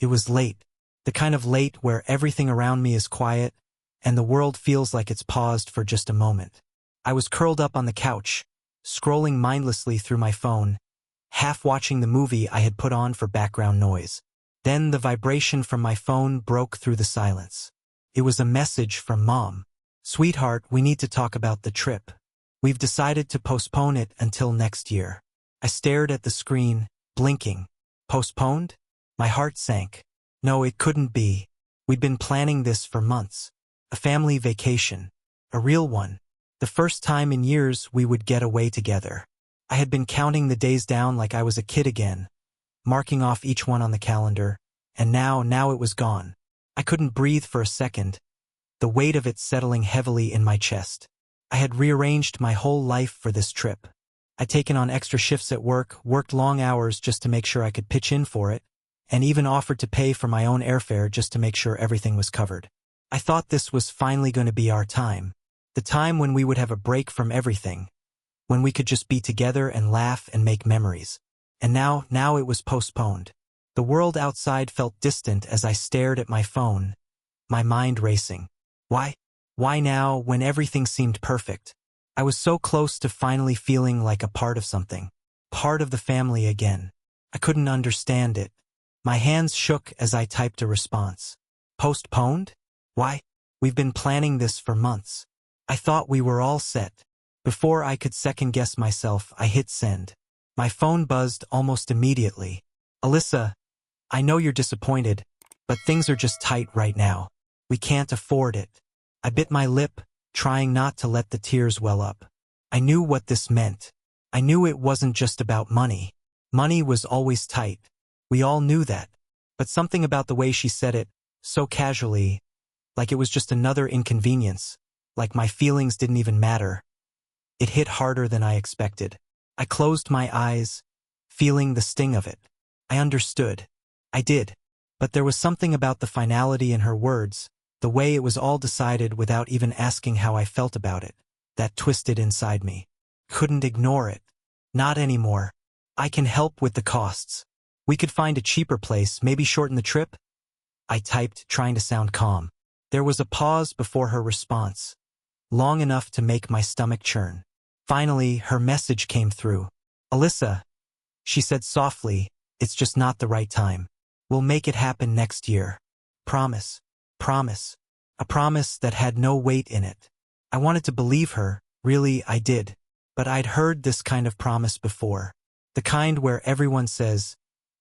It was late. The kind of late where everything around me is quiet, and the world feels like it's paused for just a moment. I was curled up on the couch, scrolling mindlessly through my phone, half watching the movie I had put on for background noise. Then the vibration from my phone broke through the silence. It was a message from Mom. "Sweetheart, we need to talk about the trip. We've decided to postpone it until next year." I stared at the screen, blinking. Postponed? My heart sank. No, it couldn't be. We'd been planning this for months. A family vacation. A real one. The first time in years we would get away together. I had been counting the days down like I was a kid again, marking off each one on the calendar, and now it was gone. I couldn't breathe for a second, the weight of it settling heavily in my chest. I had rearranged my whole life for this trip. I'd taken on extra shifts at work, worked long hours just to make sure I could pitch in for it, and even offered to pay for my own airfare just to make sure everything was covered. I thought this was finally going to be our time. The time when we would have a break from everything, when we could just be together and laugh and make memories. And now it was postponed. The world outside felt distant as I stared at my phone, my mind racing. Why? Why now, when everything seemed perfect? I was so close to finally feeling like a part of something, part of the family again. I couldn't understand it. My hands shook as I typed a response. Postponed? Why? We've been planning this for months. I thought we were all set. Before I could second-guess myself, I hit send. My phone buzzed almost immediately. "Alyssa, I know you're disappointed, but things are just tight right now. We can't afford it." I bit my lip, trying not to let the tears well up. I knew what this meant. I knew it wasn't just about money. Money was always tight. We all knew that. But something about the way she said it, so casually, like it was just another inconvenience, like my feelings didn't even matter. It hit harder than I expected. I closed my eyes, feeling the sting of it. I understood. I did. But there was something about the finality in her words, the way it was all decided without even asking how I felt about it, that twisted inside me. Couldn't ignore it. Not anymore. "I can help with the costs. We could find a cheaper place, maybe shorten the trip," I typed, trying to sound calm. There was a pause before her response, long enough to make my stomach churn. Finally, her message came through. "Alyssa," she said softly, "it's just not the right time. We'll make it happen next year. Promise. Promise." A promise that had no weight in it. I wanted to believe her, really I did. But I'd heard this kind of promise before. The kind where everyone says,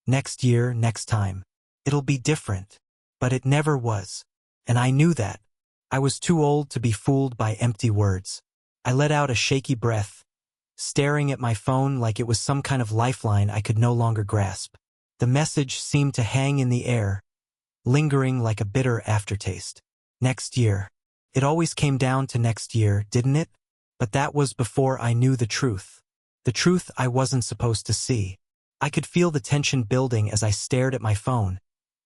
"Next year, next time. It'll be different." But it never was. And I knew that. I was too old to be fooled by empty words. I let out a shaky breath, staring at my phone like it was some kind of lifeline I could no longer grasp. The message seemed to hang in the air, lingering like a bitter aftertaste. Next year. It always came down to next year, didn't it? But that was before I knew the truth. The truth I wasn't supposed to see. I could feel the tension building as I stared at my phone,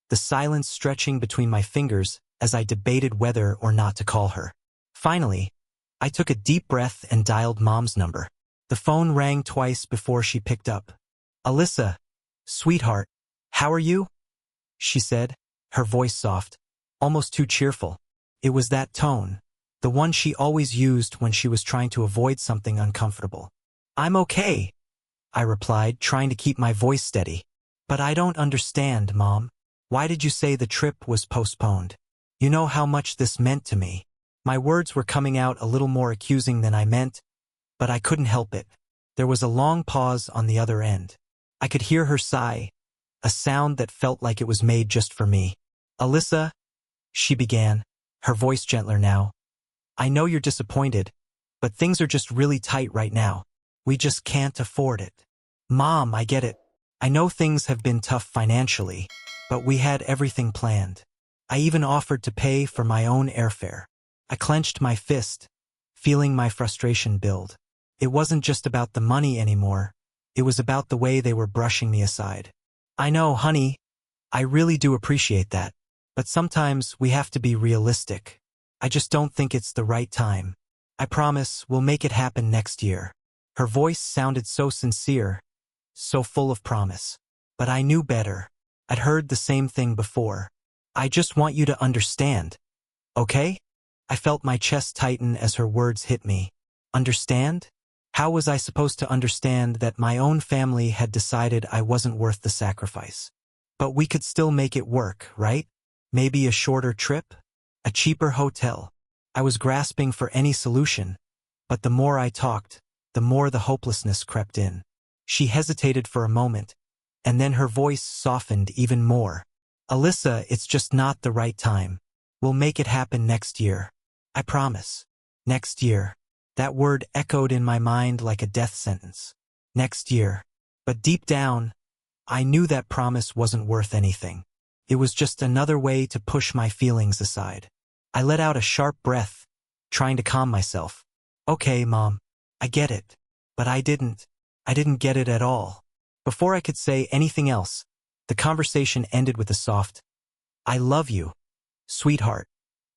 the silence stretching between my fingers as I debated whether or not to call her. Finally, I took a deep breath and dialed Mom's number. The phone rang twice before she picked up. "Alyssa, sweetheart, how are you?" she said, her voice soft, almost too cheerful. It was that tone, the one she always used when she was trying to avoid something uncomfortable. "I'm okay," I replied, trying to keep my voice steady. "But I don't understand, Mom. Why did you say the trip was postponed? You know how much this meant to me." My words were coming out a little more accusing than I meant, but I couldn't help it. There was a long pause on the other end. I could hear her sigh, a sound that felt like it was made just for me. "Alyssa," she began, her voice gentler now. "I know you're disappointed, but things are just really tight right now. We just can't afford it." "Mom, I get it. I know things have been tough financially, but we had everything planned. I even offered to pay for my own airfare." I clenched my fist, feeling my frustration build. It wasn't just about the money anymore. It was about the way they were brushing me aside. "I know, honey. I really do appreciate that. But sometimes we have to be realistic. I just don't think it's the right time. I promise we'll make it happen next year." Her voice sounded so sincere, so full of promise. But I knew better. I'd heard the same thing before. I just want you to understand. Okay? I felt my chest tighten as her words hit me. Understand? How was I supposed to understand that my own family had decided I wasn't worth the sacrifice? But we could still make it work, right? Maybe a shorter trip? A cheaper hotel? I was grasping for any solution, but the more I talked, the more the hopelessness crept in. She hesitated for a moment, and then her voice softened even more. Alyssa, it's just not the right time. We'll make it happen next year. I promise. Next year. That word echoed in my mind like a death sentence. Next year. But deep down, I knew that promise wasn't worth anything. It was just another way to push my feelings aside. I let out a sharp breath, trying to calm myself. Okay, Mom, I get it. But I didn't get it at all. Before I could say anything else, the conversation ended with a soft, I love you, sweetheart,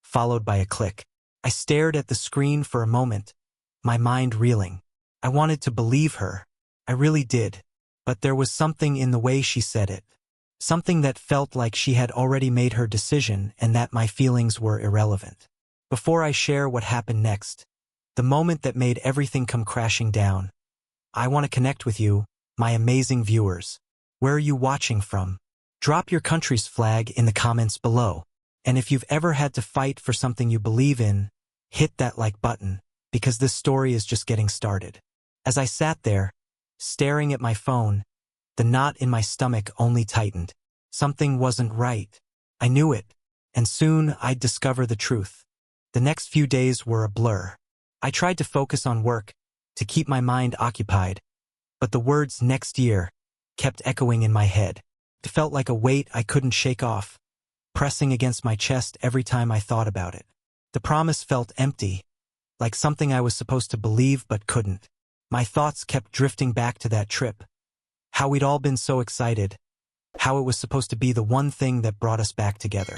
followed by a click. I stared at the screen for a moment, my mind reeling. I wanted to believe her. I really did. But there was something in the way she said it. Something that felt like she had already made her decision and that my feelings were irrelevant. Before I share what happened next, the moment that made everything come crashing down, I want to connect with you, my amazing viewers. Where are you watching from? Drop your country's flag in the comments below. And if you've ever had to fight for something you believe in, hit that like button, because this story is just getting started. As I sat there, staring at my phone, the knot in my stomach only tightened. Something wasn't right. I knew it, and soon I'd discover the truth. The next few days were a blur. I tried to focus on work, to keep my mind occupied, but the words next year kept echoing in my head. It felt like a weight I couldn't shake off, pressing against my chest every time I thought about it. The promise felt empty, like something I was supposed to believe but couldn't. My thoughts kept drifting back to that trip, how we'd all been so excited, how it was supposed to be the one thing that brought us back together.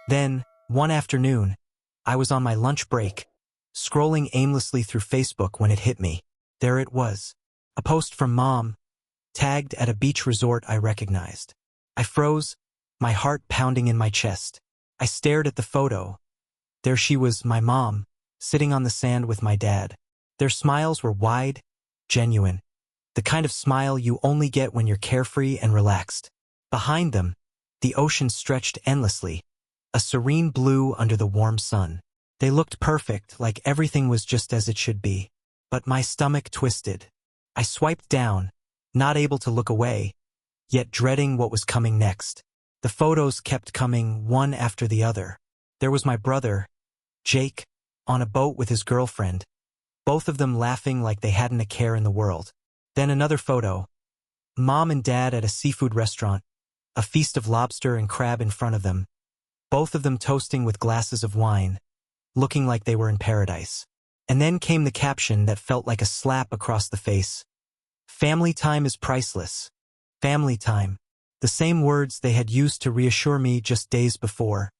Then, one afternoon, I was on my lunch break, scrolling aimlessly through Facebook when it hit me. There it was, a post from Mom, tagged at a beach resort I recognized. I froze, my heart pounding in my chest. I stared at the photo. There she was, my mom, sitting on the sand with my dad. Their smiles were wide, genuine, the kind of smile you only get when you're carefree and relaxed. Behind them, the ocean stretched endlessly, a serene blue under the warm sun. They looked perfect, like everything was just as it should be. But my stomach twisted. I swiped down, not able to look away, yet dreading what was coming next. The photos kept coming one after the other. There was my brother, Jake, on a boat with his girlfriend, both of them laughing like they hadn't a care in the world. Then another photo, Mom and Dad at a seafood restaurant, a feast of lobster and crab in front of them, both of them toasting with glasses of wine, looking like they were in paradise. And then came the caption that felt like a slap across the face. Family time is priceless. Family time. The same words they had used to reassure me just days before,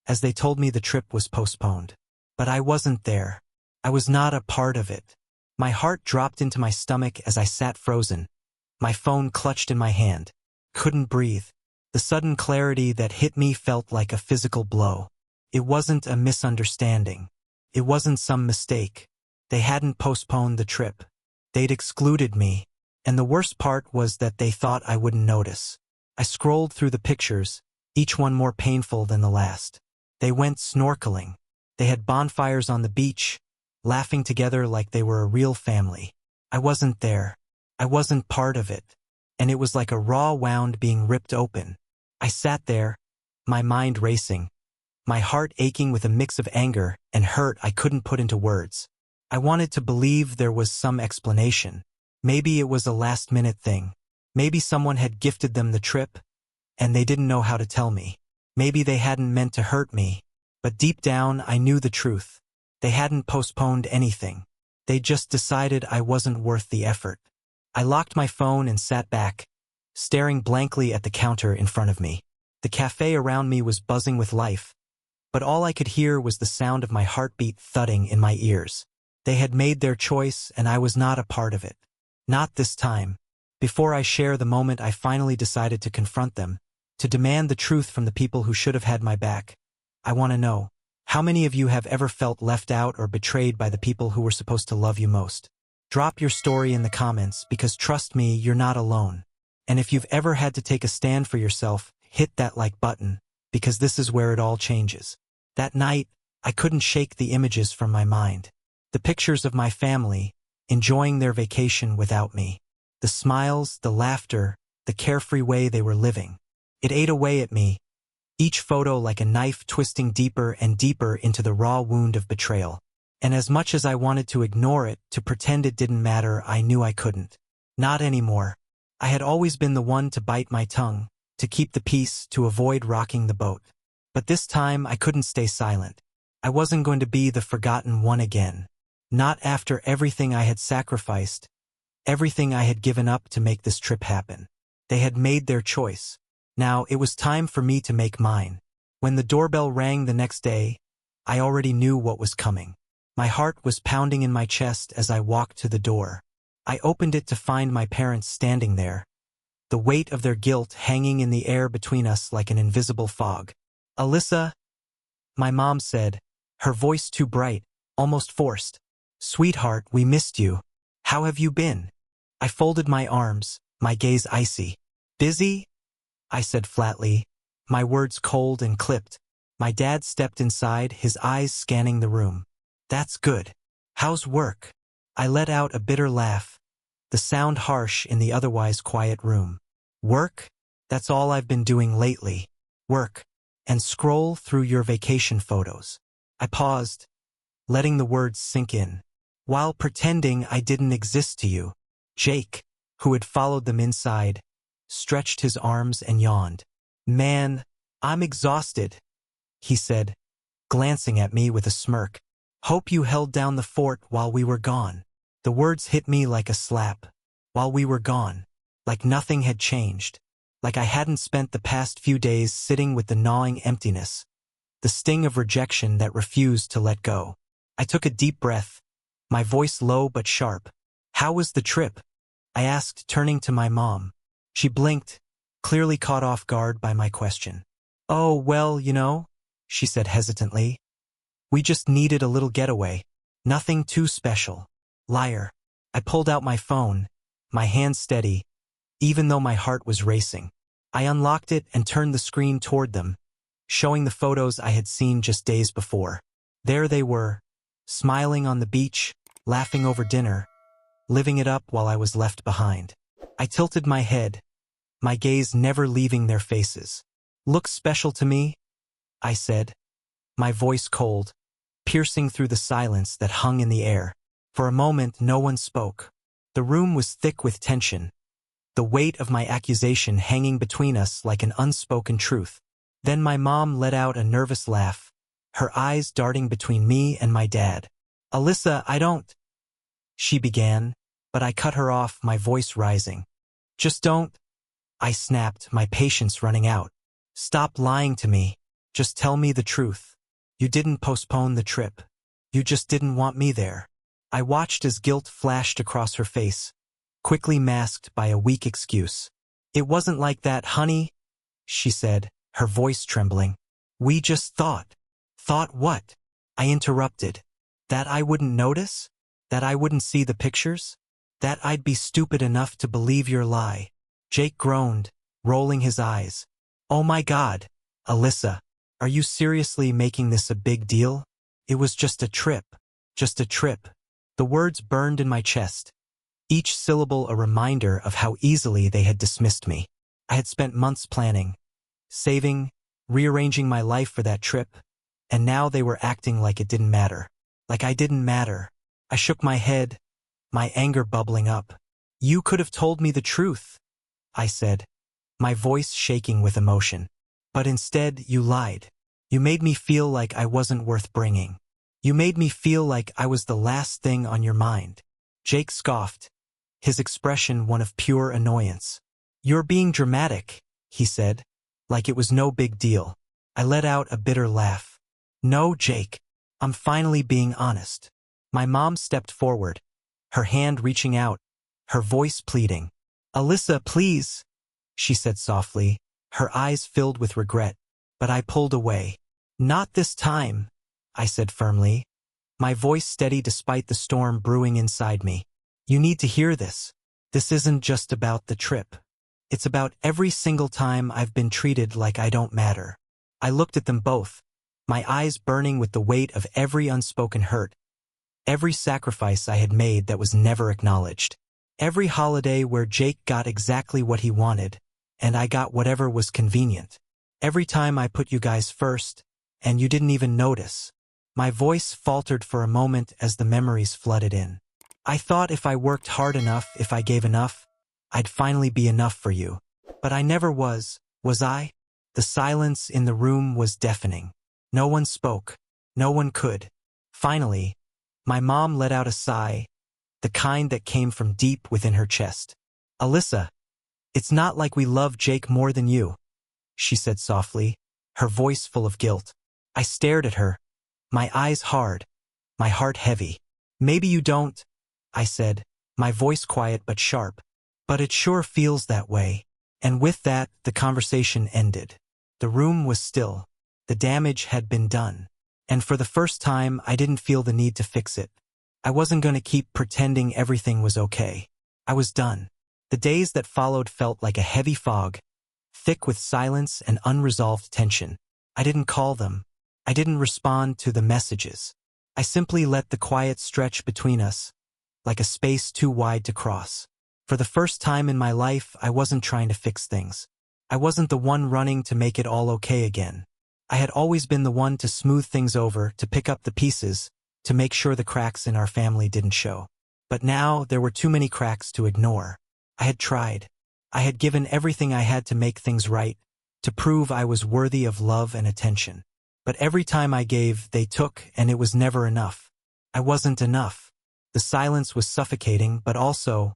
as they told me the trip was postponed. But I wasn't there. I was not a part of it. My heart dropped into my stomach as I sat frozen, my phone clutched in my hand. Couldn't breathe. The sudden clarity that hit me felt like a physical blow. It wasn't a misunderstanding. It wasn't some mistake. They hadn't postponed the trip. They'd excluded me. And the worst part was that they thought I wouldn't notice. I scrolled through the pictures, each one more painful than the last. They went snorkeling. They had bonfires on the beach, laughing together like they were a real family. I wasn't there. I wasn't part of it. And it was like a raw wound being ripped open. I sat there, my mind racing, my heart aching with a mix of anger and hurt I couldn't put into words. I wanted to believe there was some explanation. Maybe it was a last-minute thing. Maybe someone had gifted them the trip, and they didn't know how to tell me. Maybe they hadn't meant to hurt me. But deep down, I knew the truth. They hadn't postponed anything. They just decided I wasn't worth the effort. I locked my phone and sat back, staring blankly at the counter in front of me. The cafe around me was buzzing with life, but all I could hear was the sound of my heartbeat thudding in my ears. They had made their choice, and I was not a part of it. Not this time. Before I share the moment I finally decided to confront them, to demand the truth from the people who should have had my back. I want to know, how many of you have ever felt left out or betrayed by the people who were supposed to love you most? Drop your story in the comments, because trust me, you're not alone. And if you've ever had to take a stand for yourself, hit that like button, because this is where it all changes. That night, I couldn't shake the images from my mind. The pictures of my family, enjoying their vacation without me. The smiles, the laughter, the carefree way they were living. It ate away at me, each photo like a knife twisting deeper and deeper into the raw wound of betrayal. And as much as I wanted to ignore it, to pretend it didn't matter, I knew I couldn't. Not anymore. I had always been the one to bite my tongue, to keep the peace, to avoid rocking the boat. But this time I couldn't stay silent. I wasn't going to be the forgotten one again. Not after everything I had sacrificed, everything I had given up to make this trip happen. They had made their choice. Now it was time for me to make mine. When the doorbell rang the next day, I already knew what was coming. My heart was pounding in my chest as I walked to the door. I opened it to find my parents standing there, the weight of their guilt hanging in the air between us like an invisible fog. "Alyssa," my mom said, her voice too bright, almost forced. "Sweetheart, we missed you. How have you been?" I folded my arms, my gaze icy. "Busy?" I said flatly, my words cold and clipped. My dad stepped inside, his eyes scanning the room. "That's good. How's work?" I let out a bitter laugh, the sound harsh in the otherwise quiet room. "Work? That's all I've been doing lately. Work. And scroll through your vacation photos." I paused, letting the words sink in. "While pretending I didn't exist to you." Jake, who had followed them inside, stretched his arms and yawned. "Man, I'm exhausted," he said, glancing at me with a smirk. "Hope you held down the fort while we were gone." The words hit me like a slap. While we were gone. Like nothing had changed. Like I hadn't spent the past few days sitting with the gnawing emptiness. The sting of rejection that refused to let go. I took a deep breath, my voice low but sharp. "How was the trip?" I asked, turning to my mom. She blinked, clearly caught off guard by my question. "Oh, well, she said hesitantly. "We just needed a little getaway. Nothing too special." Liar. I pulled out my phone, my hand steady, even though my heart was racing. I unlocked it and turned the screen toward them, showing the photos I had seen just days before. There they were, smiling on the beach, laughing over dinner, living it up while I was left behind. I tilted my head, my gaze never leaving their faces. "Looks special to me," I said, my voice cold, piercing through the silence that hung in the air. For a moment, no one spoke. The room was thick with tension, the weight of my accusation hanging between us like an unspoken truth. Then my mom let out a nervous laugh, her eyes darting between me and my dad. "Alyssa, I don't," she began, but I cut her off, my voice rising. "Just don't," I snapped, my patience running out. "Stop lying to me. Just tell me the truth. You didn't postpone the trip. You just didn't want me there." I watched as guilt flashed across her face, quickly masked by a weak excuse. "It wasn't like that, honey," she said, her voice trembling. "We just thought." "Thought what?" I interrupted. "That I wouldn't notice? That I wouldn't see the pictures? That I'd be stupid enough to believe your lie?" Jake groaned, rolling his eyes. "Oh my God, Alyssa, are you seriously making this a big deal? It was just a trip. Just a trip." The words burned in my chest, each syllable a reminder of how easily they had dismissed me. I had spent months planning, saving, rearranging my life for that trip, and now they were acting like it didn't matter. Like I didn't matter. I shook my head, my anger bubbling up. "You could have told me the truth," I said, my voice shaking with emotion. "But instead, you lied. You made me feel like I wasn't worth bringing. You made me feel like I was the last thing on your mind." Jake scoffed, his expression one of pure annoyance. "You're being dramatic," he said, like it was no big deal. I let out a bitter laugh. "No, Jake, I'm finally being honest." My mom stepped forward, her hand reaching out, her voice pleading. "Alyssa, please," she said softly, Her eyes filled with regret, but I pulled away. "Not this time," I said firmly, my voice steady despite the storm brewing inside me. "You need to hear this. This isn't just about the trip. It's about every single time I've been treated like I don't matter." I looked at them both, my eyes burning with the weight of every unspoken hurt, every sacrifice I had made that was never acknowledged, every holiday where Jake got exactly what he wanted, and I got whatever was convenient, every time I put you guys first, and you didn't even notice. My voice faltered for a moment as the memories flooded in. "I thought if I worked hard enough, if I gave enough, I'd finally be enough for you. But I never was I?" The silence in the room was deafening. No one spoke. No one could. Finally, my mom let out a sigh, the kind that came from deep within her chest. "Alyssa, it's not like we love Jake more than you," she said softly, her voice full of guilt. I stared at her, my eyes hard, my heart heavy. "Maybe you don't," I said, my voice quiet but sharp. "But it sure feels that way." And with that, the conversation ended. The room was still. The damage had been done. And for the first time, I didn't feel the need to fix it. I wasn't going to keep pretending everything was okay. I was done. The days that followed felt like a heavy fog, thick with silence and unresolved tension. I didn't call them. I didn't respond to the messages. I simply let the quiet stretch between us, like a space too wide to cross. For the first time in my life, I wasn't trying to fix things. I wasn't the one running to make it all okay again. I had always been the one to smooth things over, to pick up the pieces, to make sure the cracks in our family didn't show. But now there were too many cracks to ignore. I had tried. I had given everything I had to make things right, to prove I was worthy of love and attention. But every time I gave, they took, and it was never enough. I wasn't enough. The silence was suffocating, but also,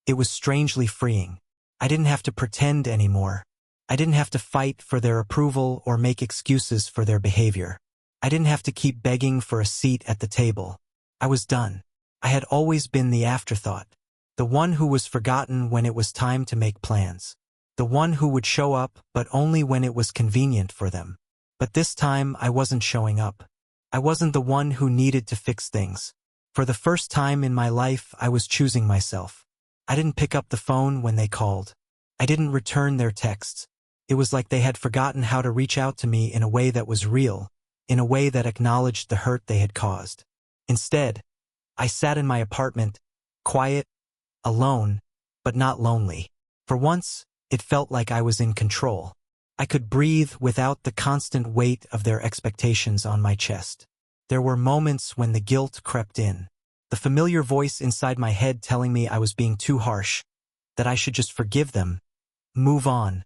it was strangely freeing. I didn't have to pretend anymore. I didn't have to fight for their approval or make excuses for their behavior. I didn't have to keep begging for a seat at the table. I was done. I had always been the afterthought, the one who was forgotten when it was time to make plans, the one who would show up but only when it was convenient for them. But this time I wasn't showing up. I wasn't the one who needed to fix things. For the first time in my life, I was choosing myself. I didn't pick up the phone when they called. I didn't return their texts. It was like they had forgotten how to reach out to me in a way that was real, in a way that acknowledged the hurt they had caused. Instead, I sat in my apartment, quiet, alone, but not lonely. For once, it felt like I was in control. I could breathe without the constant weight of their expectations on my chest. There were moments when the guilt crept in, the familiar voice inside my head telling me I was being too harsh, that I should just forgive them, move on,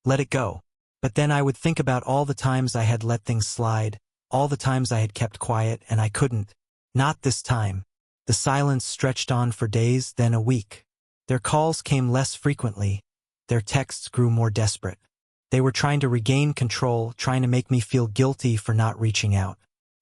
let it go. But then I would think about all the times I had let things slide, all the times I had kept quiet, and I couldn't. Not this time. The silence stretched on for days, then a week. Their calls came less frequently. Their texts grew more desperate. They were trying to regain control, trying to make me feel guilty for not reaching out.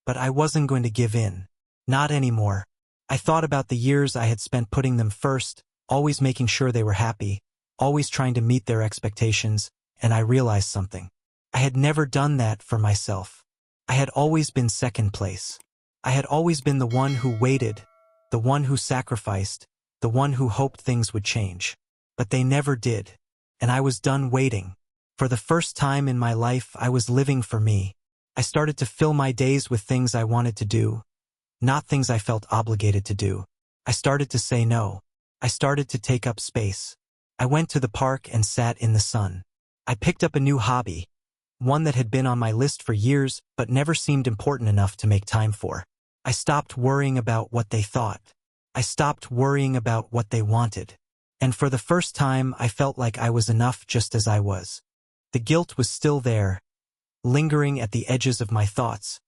But I wasn't going to give in. Not anymore. I thought about the years I had spent putting them first, always making sure they were happy, always trying to meet their expectations, and I realized something. I had never done that for myself. I had always been second place. I had always been the one who waited, the one who sacrificed, the one who hoped things would change. But they never did. And I was done waiting. For the first time in my life, I was living for me. I started to fill my days with things I wanted to do, not things I felt obligated to do. I started to say no. I started to take up space. I went to the park and sat in the sun. I picked up a new hobby, one that had been on my list for years but never seemed important enough to make time for. I stopped worrying about what they thought. I stopped worrying about what they wanted. And for the first time, I felt like I was enough just as I was. The guilt was still there, lingering at the edges of my thoughts,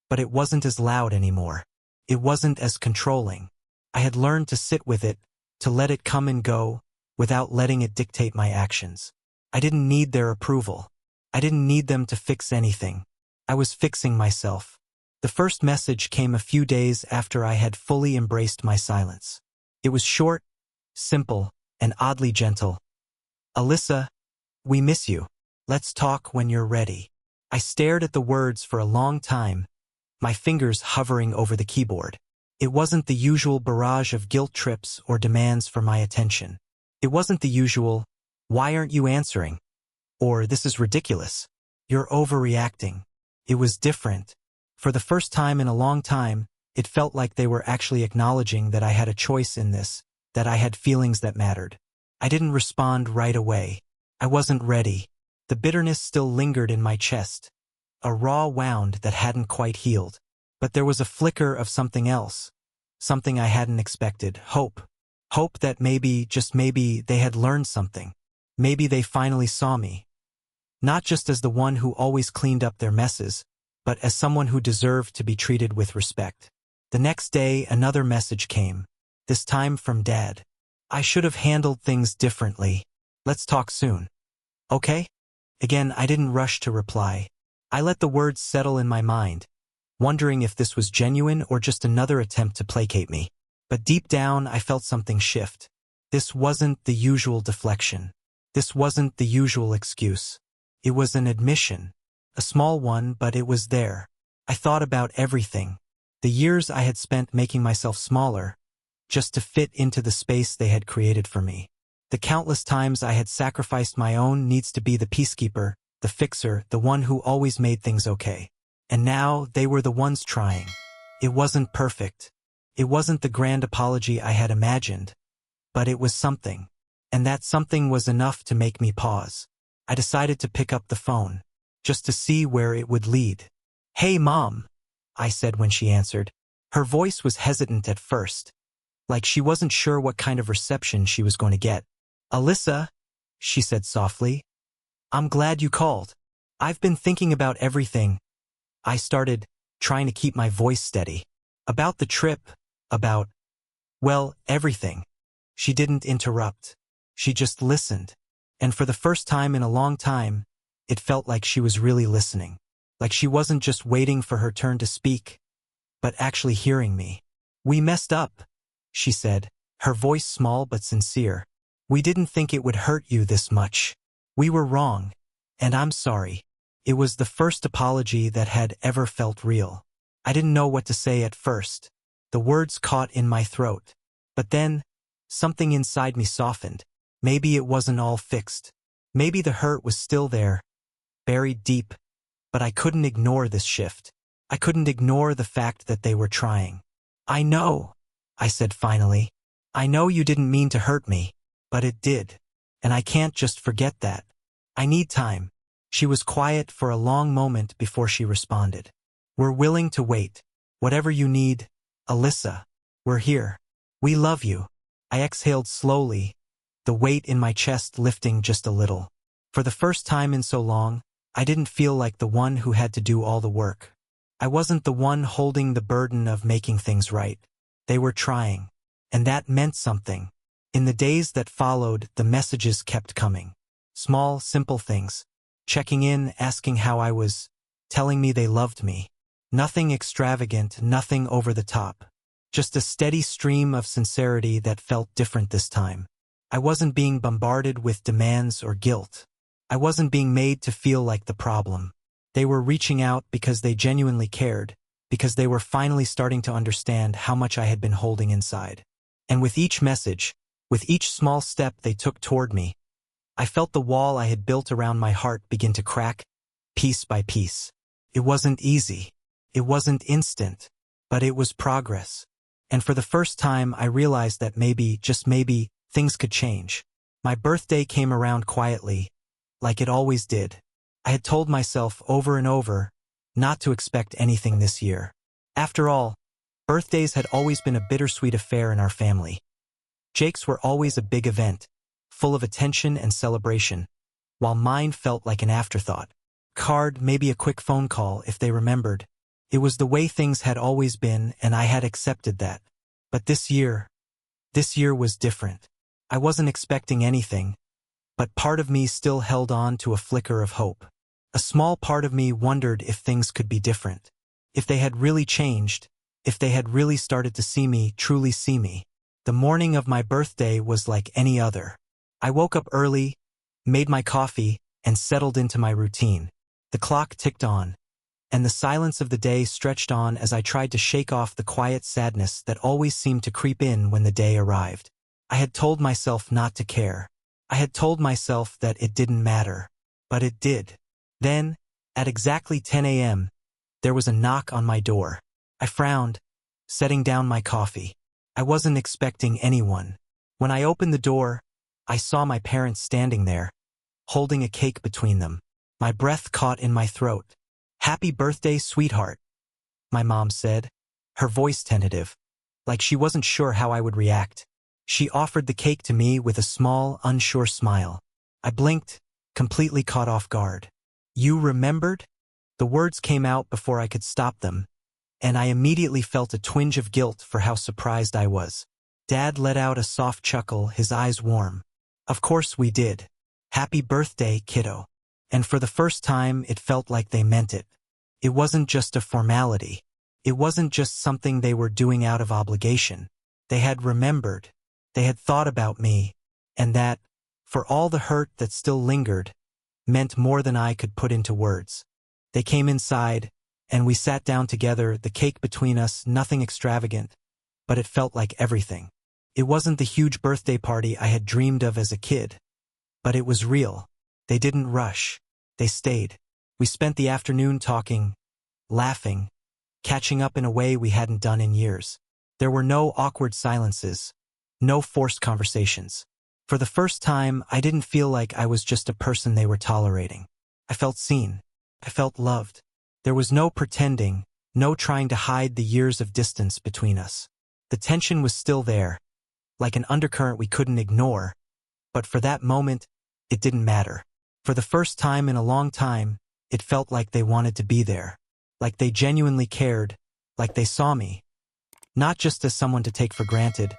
but it wasn't as loud anymore. It wasn't as controlling. I had learned to sit with it, to let it come and go, without letting it dictate my actions. I didn't need their approval. I didn't need them to fix anything. I was fixing myself. The first message came a few days after I had fully embraced my silence. It was short, simple, and oddly gentle. "Alyssa, we miss you." Let's talk when you're ready. I stared at the words for a long time, my fingers hovering over the keyboard. It wasn't the usual barrage of guilt trips or demands for my attention. It wasn't the usual, "Why aren't you answering?" or "This is ridiculous. You're overreacting." It was different. For the first time in a long time, it felt like they were actually acknowledging that I had a choice in this, that I had feelings that mattered. I didn't respond right away. I wasn't ready. The bitterness still lingered in my chest, a raw wound that hadn't quite healed. But there was a flicker of something else, something I hadn't expected: hope. Hope that maybe, just maybe, they had learned something. Maybe they finally saw me. Not just as the one who always cleaned up their messes, but as someone who deserved to be treated with respect. The next day, another message came, this time from Dad. "I should have handled things differently. Let's talk soon. Okay?" Again, I didn't rush to reply. I let the words settle in my mind, wondering if this was genuine or just another attempt to placate me. But deep down, I felt something shift. This wasn't the usual deflection. This wasn't the usual excuse. It was an admission. A small one, but it was there. I thought about everything. The years I had spent making myself smaller, just to fit into the space they had created for me. The countless times I had sacrificed my own needs to be the peacekeeper, the fixer, the one who always made things okay. And now they were the ones trying. It wasn't perfect. It wasn't the grand apology I had imagined, but it was something. And that something was enough to make me pause. I decided to pick up the phone, just to see where it would lead. "Hey, Mom," I said when she answered. Her voice was hesitant at first, like she wasn't sure what kind of reception she was going to get. "Alyssa," she said softly, "I'm glad you called. I've been thinking about everything." I started, trying to keep my voice steady. "About the trip, about, well, everything." She didn't interrupt. She just listened. And for the first time in a long time, it felt like she was really listening. Like she wasn't just waiting for her turn to speak, but actually hearing me. "We messed up," she said, her voice small but sincere. "We didn't think it would hurt you this much. We were wrong, and I'm sorry." It was the first apology that had ever felt real. I didn't know what to say at first. The words caught in my throat. But then, something inside me softened. Maybe it wasn't all fixed. Maybe the hurt was still there, buried deep, but I couldn't ignore this shift. I couldn't ignore the fact that they were trying. "I know," I said finally. "I know you didn't mean to hurt me, but it did. And I can't just forget that. I need time." She was quiet for a long moment before she responded. "We're willing to wait. Whatever you need, Alyssa, we're here. We love you." I exhaled slowly, the weight in my chest lifting just a little. For the first time in so long, I didn't feel like the one who had to do all the work. I wasn't the one holding the burden of making things right. They were trying. And that meant something. In the days that followed, the messages kept coming. Small, simple things. Checking in, asking how I was, telling me they loved me. Nothing extravagant, nothing over the top. Just a steady stream of sincerity that felt different this time. I wasn't being bombarded with demands or guilt. I wasn't being made to feel like the problem. They were reaching out because they genuinely cared, because they were finally starting to understand how much I had been holding inside. And with each message, with each small step they took toward me, I felt the wall I had built around my heart begin to crack, piece by piece. It wasn't easy. It wasn't instant. But it was progress. And for the first time, I realized that maybe, just maybe, things could change. My birthday came around quietly, like it always did. I had told myself over and over not to expect anything this year. After all, birthdays had always been a bittersweet affair in our family. Jake's were always a big event, full of attention and celebration, while mine felt like an afterthought. Card, maybe a quick phone call if they remembered. It was the way things had always been, and I had accepted that. But this year was different. I wasn't expecting anything, but part of me still held on to a flicker of hope. A small part of me wondered if things could be different. If they had really changed, if they had really started to see me, truly see me. The morning of my birthday was like any other. I woke up early, made my coffee, and settled into my routine. The clock ticked on, and the silence of the day stretched on as I tried to shake off the quiet sadness that always seemed to creep in when the day arrived. I had told myself not to care. I had told myself that it didn't matter. But it did. Then, at exactly 10 a.m., there was a knock on my door. I frowned, setting down my coffee. I wasn't expecting anyone. When I opened the door, I saw my parents standing there, holding a cake between them. My breath caught in my throat. "Happy birthday, sweetheart," my mom said, her voice tentative, like she wasn't sure how I would react. She offered the cake to me with a small, unsure smile. I blinked, completely caught off guard. "You remembered?" The words came out before I could stop them, and I immediately felt a twinge of guilt for how surprised I was. Dad let out a soft chuckle, his eyes warm. "Of course we did. Happy birthday, kiddo." And for the first time, it felt like they meant it. It wasn't just a formality. It wasn't just something they were doing out of obligation. They had remembered. They had thought about me, and that, for all the hurt that still lingered, meant more than I could put into words. They came inside, and we sat down together, the cake between us, nothing extravagant, but it felt like everything. It wasn't the huge birthday party I had dreamed of as a kid, but it was real. They didn't rush. They stayed. We spent the afternoon talking, laughing, catching up in a way we hadn't done in years. There were no awkward silences, no forced conversations. For the first time, I didn't feel like I was just a person they were tolerating. I felt seen. I felt loved. There was no pretending, no trying to hide the years of distance between us. The tension was still there, like an undercurrent we couldn't ignore, but for that moment, it didn't matter. For the first time in a long time, it felt like they wanted to be there, like they genuinely cared, like they saw me, not just as someone to take for granted,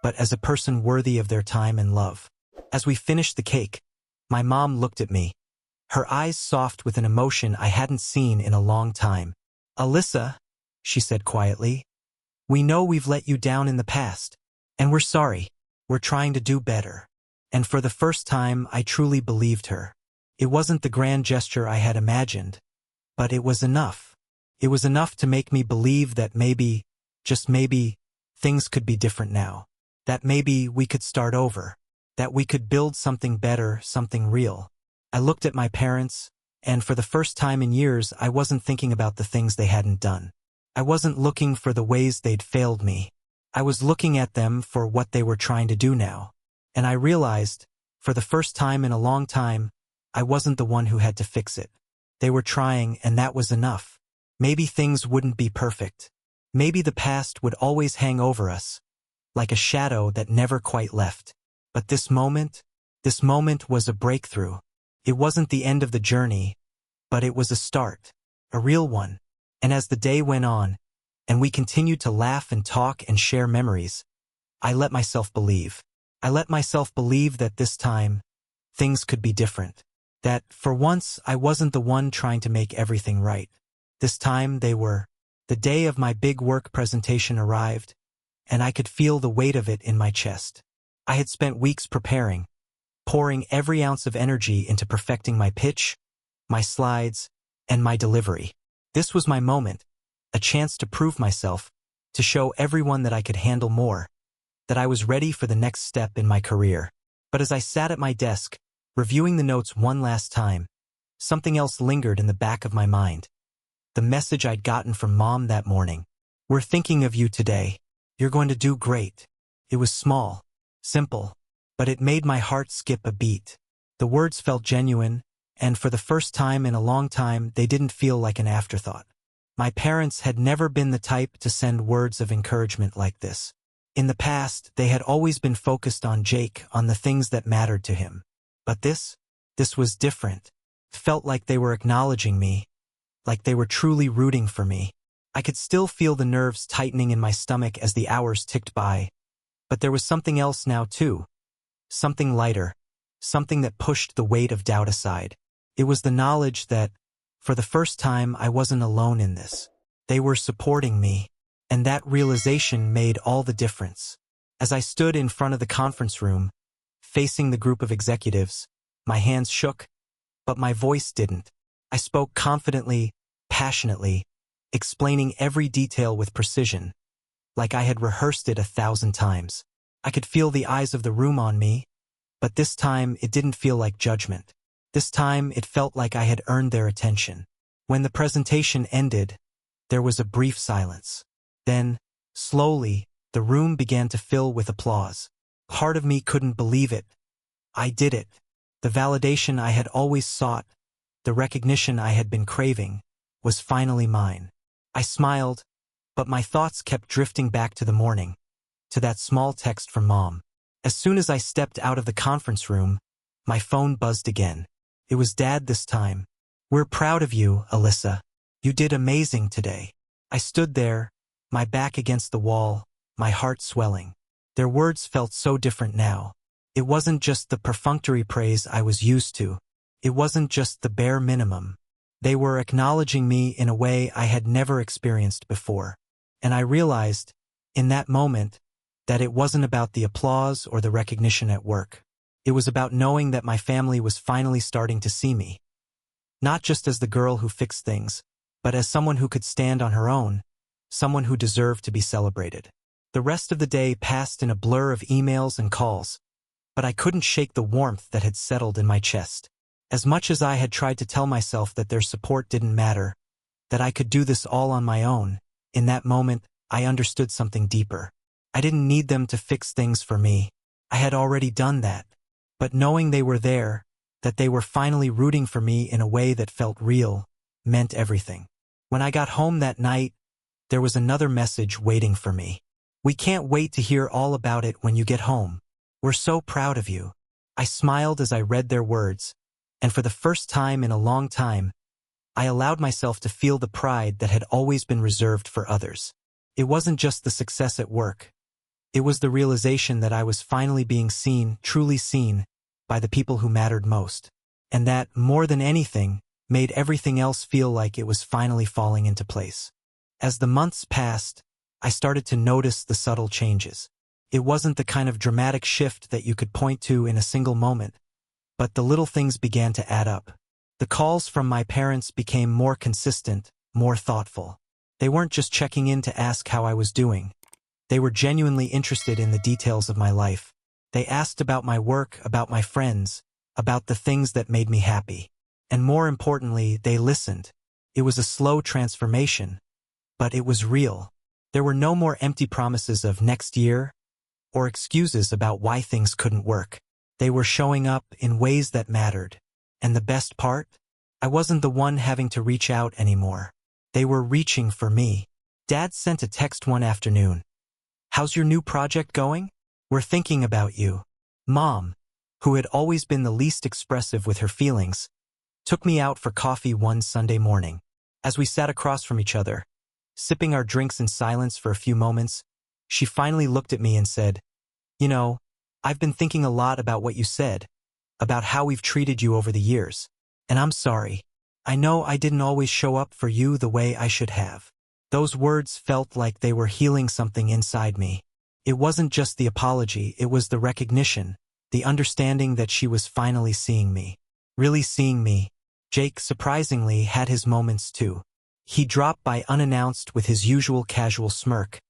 but as a person worthy of their time and love. As we finished the cake, my mom looked at me, her eyes soft with an emotion I hadn't seen in a long time. "Alyssa," she said quietly, "we know we've let you down in the past, and we're sorry. We're trying to do better." And for the first time, I truly believed her. It wasn't the grand gesture I had imagined, but it was enough. It was enough to make me believe that maybe, just maybe, things could be different now. That maybe we could start over. That we could build something better, something real. I looked at my parents, and for the first time in years, I wasn't thinking about the things they hadn't done. I wasn't looking for the ways they'd failed me. I was looking at them for what they were trying to do now. And I realized, for the first time in a long time, I wasn't the one who had to fix it. They were trying, and that was enough. Maybe things wouldn't be perfect. Maybe the past would always hang over us, like a shadow that never quite left. But this moment was a breakthrough. It wasn't the end of the journey, but it was a start, a real one. And as the day went on, and we continued to laugh and talk and share memories, I let myself believe. I let myself believe that this time, things could be different. That, for once, I wasn't the one trying to make everything right. This time they were. The day of my big work presentation arrived, and I could feel the weight of it in my chest. I had spent weeks preparing, pouring every ounce of energy into perfecting my pitch, my slides, and my delivery. This was my moment, a chance to prove myself, to show everyone that I could handle more, that I was ready for the next step in my career. But as I sat at my desk, reviewing the notes one last time, something else lingered in the back of my mind. The message I'd gotten from Mom that morning. "We're thinking of you today. You're going to do great." It was small, simple, but it made my heart skip a beat. The words felt genuine, and for the first time in a long time, they didn't feel like an afterthought. My parents had never been the type to send words of encouragement like this. In the past, they had always been focused on Jake, on the things that mattered to him. But this was different. Felt like they were acknowledging me, like they were truly rooting for me. I could still feel the nerves tightening in my stomach as the hours ticked by. But there was something else now too. Something lighter. Something that pushed the weight of doubt aside. It was the knowledge that, for the first time, I wasn't alone in this. They were supporting me, and that realization made all the difference. As I stood in front of the conference room, facing the group of executives, my hands shook, but my voice didn't. I spoke confidently, passionately, explaining every detail with precision, like I had rehearsed it 1,000 times. I could feel the eyes of the room on me, but this time it didn't feel like judgment. This time it felt like I had earned their attention. When the presentation ended, there was a brief silence. Then, slowly, the room began to fill with applause. Part of me couldn't believe it. I did it. The validation I had always sought, the recognition I had been craving, was finally mine. I smiled, but my thoughts kept drifting back to the morning, to that small text from Mom. As soon as I stepped out of the conference room, my phone buzzed again. It was Dad this time. "We're proud of you, Alyssa. You did amazing today." I stood there, my back against the wall, my heart swelling. Their words felt so different now. It wasn't just the perfunctory praise I was used to. It wasn't just the bare minimum. They were acknowledging me in a way I had never experienced before. And I realized, in that moment, that it wasn't about the applause or the recognition at work. It was about knowing that my family was finally starting to see me. Not just as the girl who fixed things, but as someone who could stand on her own, someone who deserved to be celebrated. The rest of the day passed in a blur of emails and calls, but I couldn't shake the warmth that had settled in my chest. As much as I had tried to tell myself that their support didn't matter, that I could do this all on my own, in that moment, I understood something deeper. I didn't need them to fix things for me. I had already done that. But knowing they were there, that they were finally rooting for me in a way that felt real, meant everything. When I got home that night, there was another message waiting for me. "We can't wait to hear all about it when you get home. We're so proud of you." I smiled as I read their words, and for the first time in a long time, I allowed myself to feel the pride that had always been reserved for others. It wasn't just the success at work. It was the realization that I was finally being seen, truly seen, by the people who mattered most. And that, more than anything, made everything else feel like it was finally falling into place. As the months passed, I started to notice the subtle changes. It wasn't the kind of dramatic shift that you could point to in a single moment, but the little things began to add up. The calls from my parents became more consistent, more thoughtful. They weren't just checking in to ask how I was doing. They were genuinely interested in the details of my life. They asked about my work, about my friends, about the things that made me happy. And more importantly, they listened. It was a slow transformation, but it was real. There were no more empty promises of next year or excuses about why things couldn't work. They were showing up in ways that mattered. And the best part? I wasn't the one having to reach out anymore. They were reaching for me. Dad sent a text one afternoon. "How's your new project going? We're thinking about you." Mom, who had always been the least expressive with her feelings, took me out for coffee one Sunday morning. As we sat across from each other, sipping our drinks in silence for a few moments, she finally looked at me and said, "You know, I've been thinking a lot about what you said, about how we've treated you over the years. And I'm sorry. I know I didn't always show up for you the way I should have." Those words felt like they were healing something inside me. It wasn't just the apology, it was the recognition, the understanding that she was finally seeing me. Really seeing me. Jake, surprisingly, had his moments too. He dropped by unannounced with his usual casual smirk.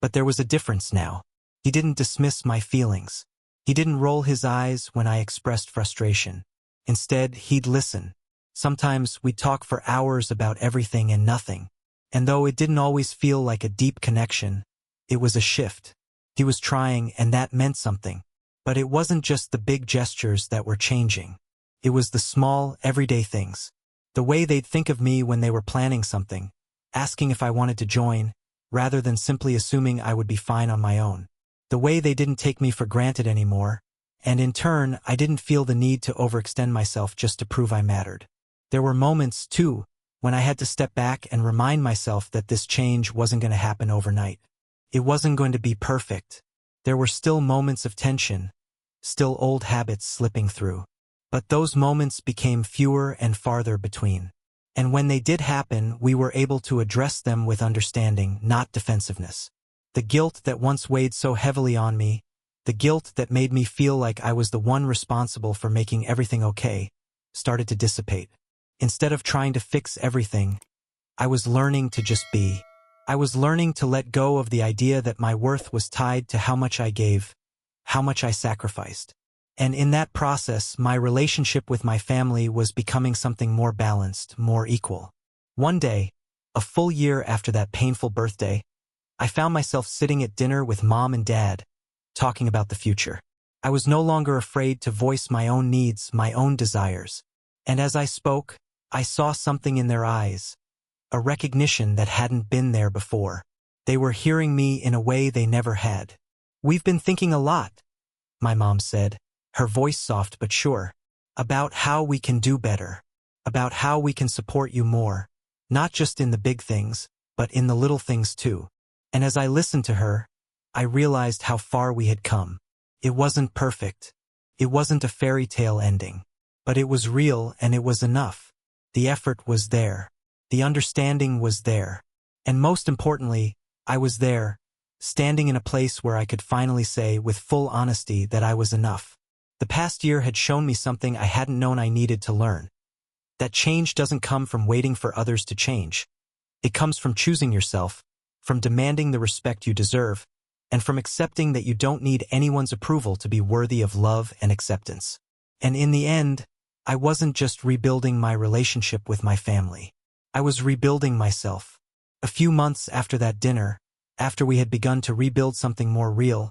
But there was a difference now. He didn't dismiss my feelings. He didn't roll his eyes when I expressed frustration. Instead, he'd listen. Sometimes we'd talk for hours about everything and nothing. And though it didn't always feel like a deep connection, it was a shift. He was trying, and that meant something. But it wasn't just the big gestures that were changing. It was the small, everyday things. The way they'd think of me when they were planning something, asking if I wanted to join, rather than simply assuming I would be fine on my own. The way they didn't take me for granted anymore, and in turn, I didn't feel the need to overextend myself just to prove I mattered. There were moments, too, when I had to step back and remind myself that this change wasn't going to happen overnight. It wasn't going to be perfect. There were still moments of tension, still old habits slipping through. But those moments became fewer and farther between. And when they did happen, we were able to address them with understanding, not defensiveness. The guilt that once weighed so heavily on me, the guilt that made me feel like I was the one responsible for making everything okay, started to dissipate. Instead of trying to fix everything, I was learning to just be. I was learning to let go of the idea that my worth was tied to how much I gave, how much I sacrificed. And in that process, my relationship with my family was becoming something more balanced, more equal. One day, a full year after that painful birthday, I found myself sitting at dinner with Mom and Dad, talking about the future. I was no longer afraid to voice my own needs, my own desires. And as I spoke, I saw something in their eyes, a recognition that hadn't been there before. They were hearing me in a way they never had. "We've been thinking a lot," my mom said, her voice soft but sure, "about how we can do better, about how we can support you more, not just in the big things, but in the little things too." And as I listened to her, I realized how far we had come. It wasn't perfect. It wasn't a fairy tale ending. But it was real, and it was enough. The effort was there. The understanding was there. And most importantly, I was there, standing in a place where I could finally say with full honesty that I was enough. The past year had shown me something I hadn't known I needed to learn. That change doesn't come from waiting for others to change. It comes from choosing yourself, from demanding the respect you deserve, and from accepting that you don't need anyone's approval to be worthy of love and acceptance. And in the end, I wasn't just rebuilding my relationship with my family. I was rebuilding myself. A few months after that dinner, after we had begun to rebuild something more real,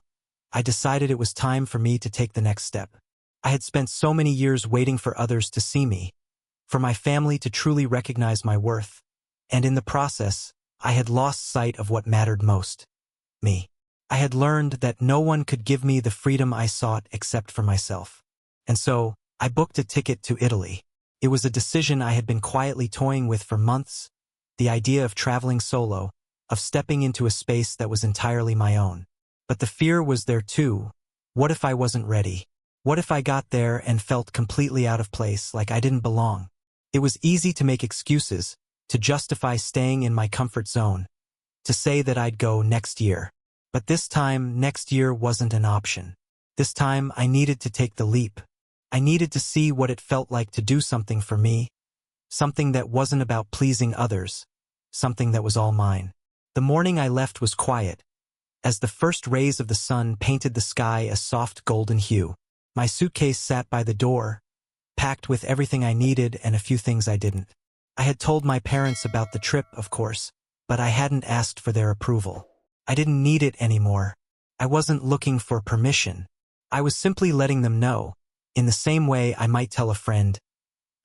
I decided it was time for me to take the next step. I had spent so many years waiting for others to see me, for my family to truly recognize my worth, and in the process, I had lost sight of what mattered most: me. I had learned that no one could give me the freedom I sought except for myself. And so, I booked a ticket to Italy. It was a decision I had been quietly toying with for months, the idea of traveling solo, of stepping into a space that was entirely my own. But the fear was there too. What if I wasn't ready? What if I got there and felt completely out of place, like I didn't belong? It was easy to make excuses, to justify staying in my comfort zone, to say that I'd go next year. But this time, next year wasn't an option. This time, I needed to take the leap. I needed to see what it felt like to do something for me, something that wasn't about pleasing others, something that was all mine. The morning I left was quiet, as the first rays of the sun painted the sky a soft golden hue. My suitcase sat by the door, packed with everything I needed and a few things I didn't. I had told my parents about the trip, of course, but I hadn't asked for their approval. I didn't need it anymore. I wasn't looking for permission. I was simply letting them know, in the same way I might tell a friend,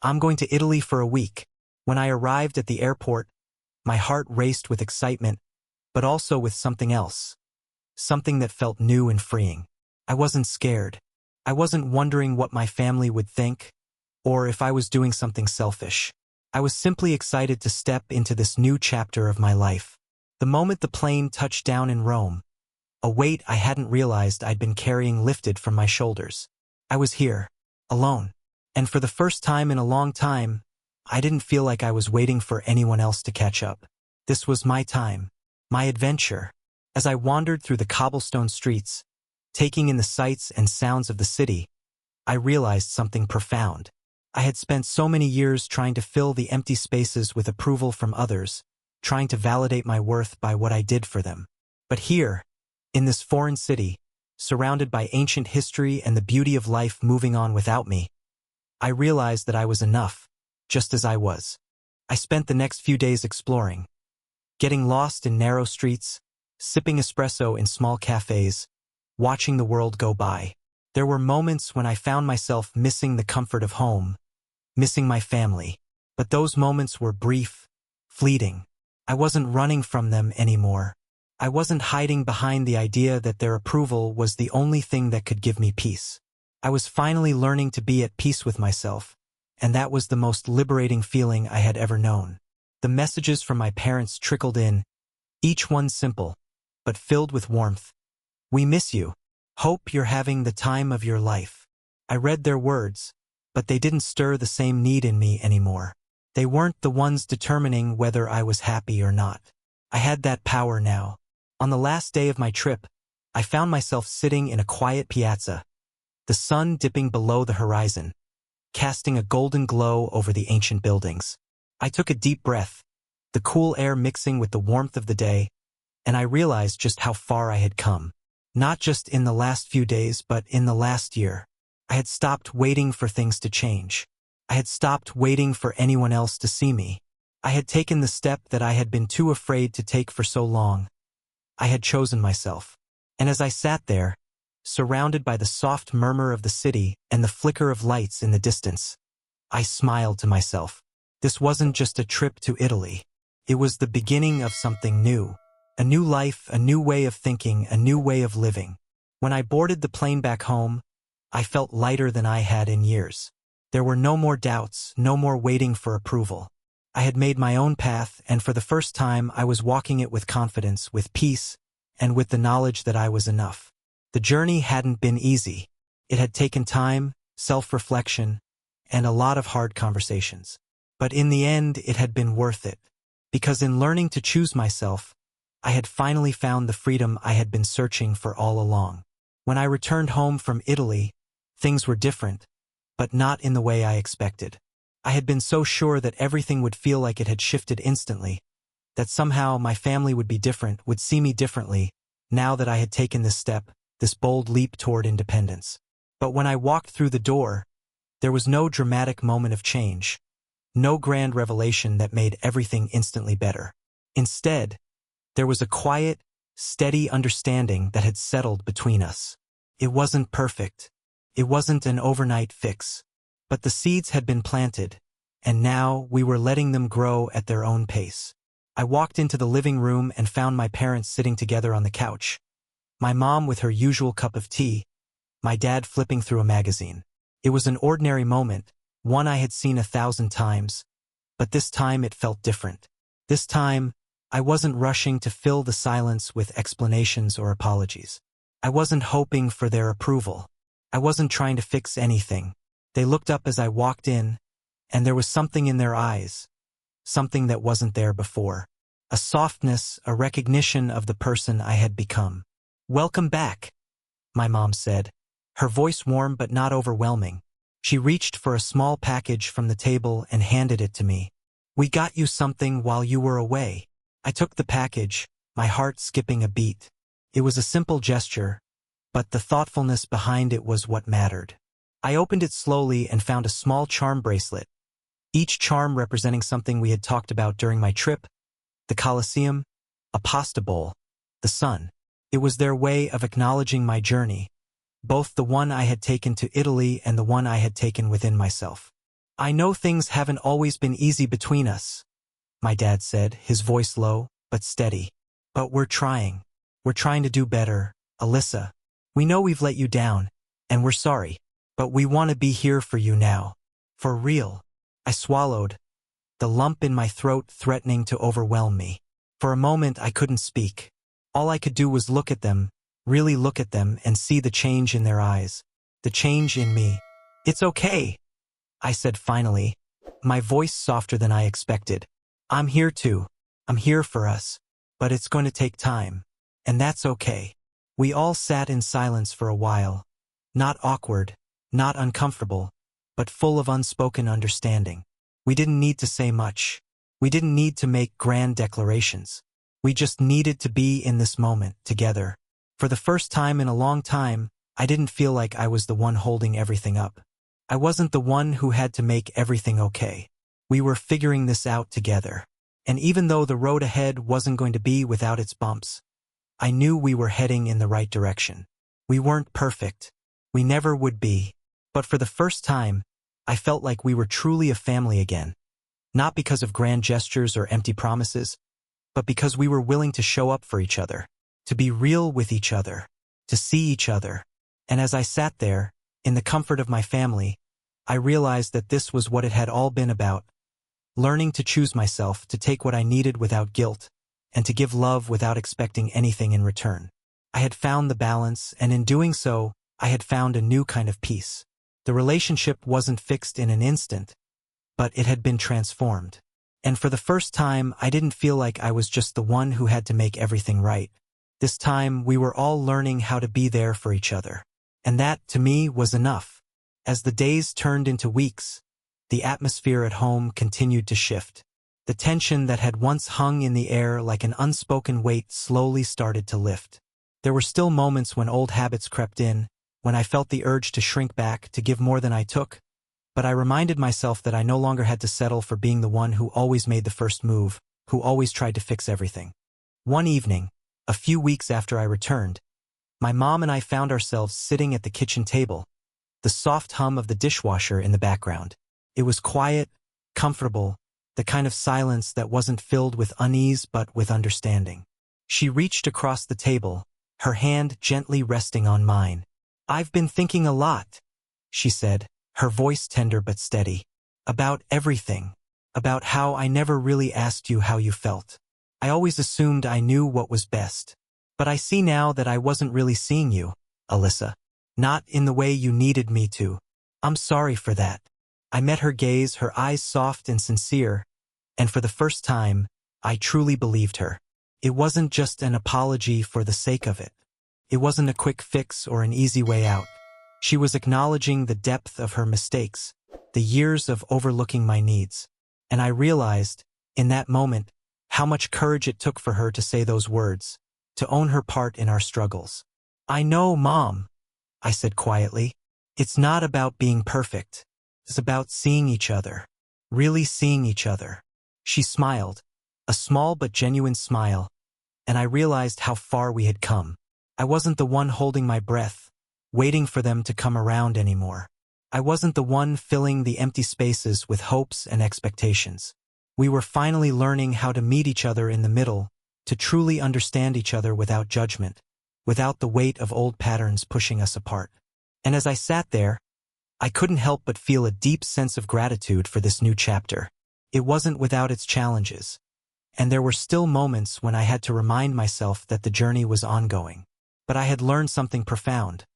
"I'm going to Italy for a week." When I arrived at the airport, my heart raced with excitement, but also with something else. Something that felt new and freeing. I wasn't scared. I wasn't wondering what my family would think, or if I was doing something selfish. I was simply excited to step into this new chapter of my life. The moment the plane touched down in Rome, a weight I hadn't realized I'd been carrying lifted from my shoulders. I was here, alone. And for the first time in a long time, I didn't feel like I was waiting for anyone else to catch up. This was my time, my adventure. As I wandered through the cobblestone streets, taking in the sights and sounds of the city, I realized something profound. I had spent so many years trying to fill the empty spaces with approval from others, trying to validate my worth by what I did for them. But here, in this foreign city, surrounded by ancient history and the beauty of life moving on without me, I realized that I was enough, just as I was. I spent the next few days exploring, getting lost in narrow streets, sipping espresso in small cafes, watching the world go by. There were moments when I found myself missing the comfort of home, missing my family. But those moments were brief, fleeting. I wasn't running from them anymore. I wasn't hiding behind the idea that their approval was the only thing that could give me peace. I was finally learning to be at peace with myself, and that was the most liberating feeling I had ever known. The messages from my parents trickled in, each one simple, but filled with warmth. "We miss you. Hope you're having the time of your life." I read their words, but they didn't stir the same need in me anymore. They weren't the ones determining whether I was happy or not. I had that power now. On the last day of my trip, I found myself sitting in a quiet piazza, the sun dipping below the horizon, casting a golden glow over the ancient buildings. I took a deep breath, the cool air mixing with the warmth of the day, and I realized just how far I had come. Not just in the last few days, but in the last year. I had stopped waiting for things to change. I had stopped waiting for anyone else to see me. I had taken the step that I had been too afraid to take for so long. I had chosen myself. And as I sat there, surrounded by the soft murmur of the city and the flicker of lights in the distance, I smiled to myself. This wasn't just a trip to Italy. It was the beginning of something new. A new life, a new way of thinking, a new way of living. When I boarded the plane back home, I felt lighter than I had in years. There were no more doubts, no more waiting for approval. I had made my own path, and for the first time I was walking it with confidence, with peace, and with the knowledge that I was enough. The journey hadn't been easy. It had taken time, self-reflection, and a lot of hard conversations. But in the end, it had been worth it. Because in learning to choose myself, I had finally found the freedom I had been searching for all along. When I returned home from Italy, things were different, but not in the way I expected. I had been so sure that everything would feel like it had shifted instantly, that somehow my family would be different, would see me differently, now that I had taken this step, this bold leap toward independence. But when I walked through the door, there was no dramatic moment of change, no grand revelation that made everything instantly better. Instead, there was a quiet, steady understanding that had settled between us. It wasn't perfect. It wasn't an overnight fix. But the seeds had been planted, and now we were letting them grow at their own pace. I walked into the living room and found my parents sitting together on the couch. My mom with her usual cup of tea, my dad flipping through a magazine. It was an ordinary moment, one I had seen 1,000 times, but this time it felt different. This time, I wasn't rushing to fill the silence with explanations or apologies. I wasn't hoping for their approval. I wasn't trying to fix anything. They looked up as I walked in, and there was something in their eyes, something that wasn't there before. A softness, a recognition of the person I had become. "Welcome back," my mom said, her voice warm but not overwhelming. She reached for a small package from the table and handed it to me. "We got you something while you were away." I took the package, my heart skipping a beat. It was a simple gesture, but the thoughtfulness behind it was what mattered. I opened it slowly and found a small charm bracelet, each charm representing something we had talked about during my trip: the Colosseum, a pasta bowl, the sun. It was their way of acknowledging my journey, both the one I had taken to Italy and the one I had taken within myself. "I know things haven't always been easy between us," my dad said, his voice low but steady. "But we're trying. We're trying to do better, Alyssa. We know we've let you down, and we're sorry, but we want to be here for you now. For real." I swallowed, the lump in my throat threatening to overwhelm me. For a moment I couldn't speak. All I could do was look at them, really look at them, and see the change in their eyes, the change in me. "It's okay," I said finally, my voice softer than I expected. "I'm here too. I'm here for us. But it's going to take time. And that's okay." We all sat in silence for a while. Not awkward, not uncomfortable, but full of unspoken understanding. We didn't need to say much. We didn't need to make grand declarations. We just needed to be in this moment, together. For the first time in a long time, I didn't feel like I was the one holding everything up. I wasn't the one who had to make everything okay. We were figuring this out together. And even though the road ahead wasn't going to be without its bumps, I knew we were heading in the right direction. We weren't perfect. We never would be. But for the first time, I felt like we were truly a family again. Not because of grand gestures or empty promises, but because we were willing to show up for each other, to be real with each other, to see each other. And as I sat there, in the comfort of my family, I realized that this was what it had all been about: learning to choose myself, to take what I needed without guilt, and to give love without expecting anything in return. I had found the balance, and in doing so, I had found a new kind of peace. The relationship wasn't fixed in an instant, but it had been transformed. And for the first time, I didn't feel like I was just the one who had to make everything right. This time, we were all learning how to be there for each other. And that, to me, was enough. As the days turned into weeks, the atmosphere at home continued to shift. The tension that had once hung in the air like an unspoken weight slowly started to lift. There were still moments when old habits crept in, when I felt the urge to shrink back, to give more than I took, but I reminded myself that I no longer had to settle for being the one who always made the first move, who always tried to fix everything. One evening, a few weeks after I returned, my mom and I found ourselves sitting at the kitchen table, the soft hum of the dishwasher in the background. It was quiet, comfortable, the kind of silence that wasn't filled with unease but with understanding. She reached across the table, her hand gently resting on mine. "I've been thinking a lot," she said, her voice tender but steady. "About everything. About how I never really asked you how you felt. I always assumed I knew what was best. But I see now that I wasn't really seeing you, Alyssa. Not in the way you needed me to. I'm sorry for that." I met her gaze, her eyes soft and sincere, and for the first time, I truly believed her. It wasn't just an apology for the sake of it. It wasn't a quick fix or an easy way out. She was acknowledging the depth of her mistakes, the years of overlooking my needs. And I realized, in that moment, how much courage it took for her to say those words, to own her part in our struggles. "I know, Mom," I said quietly. "It's not about being perfect. It's about seeing each other. Really seeing each other." She smiled, a small but genuine smile, and I realized how far we had come. I wasn't the one holding my breath, waiting for them to come around anymore. I wasn't the one filling the empty spaces with hopes and expectations. We were finally learning how to meet each other in the middle, to truly understand each other without judgment, without the weight of old patterns pushing us apart. And as I sat there, I couldn't help but feel a deep sense of gratitude for this new chapter. It wasn't without its challenges, and there were still moments when I had to remind myself that the journey was ongoing. But I had learned something profound.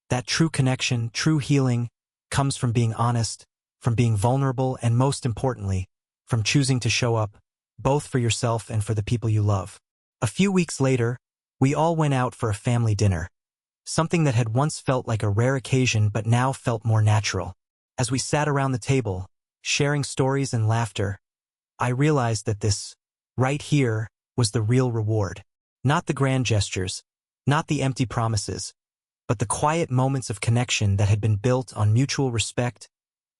That true connection, true healing, comes from being honest, from being vulnerable, and most importantly, from choosing to show up, both for yourself and for the people you love. A few weeks later, we all went out for a family dinner. Something that had once felt like a rare occasion but now felt more natural. As we sat around the table, sharing stories and laughter, I realized that this, right here, was the real reward. Not the grand gestures, not the empty promises, but the quiet moments of connection that had been built on mutual respect,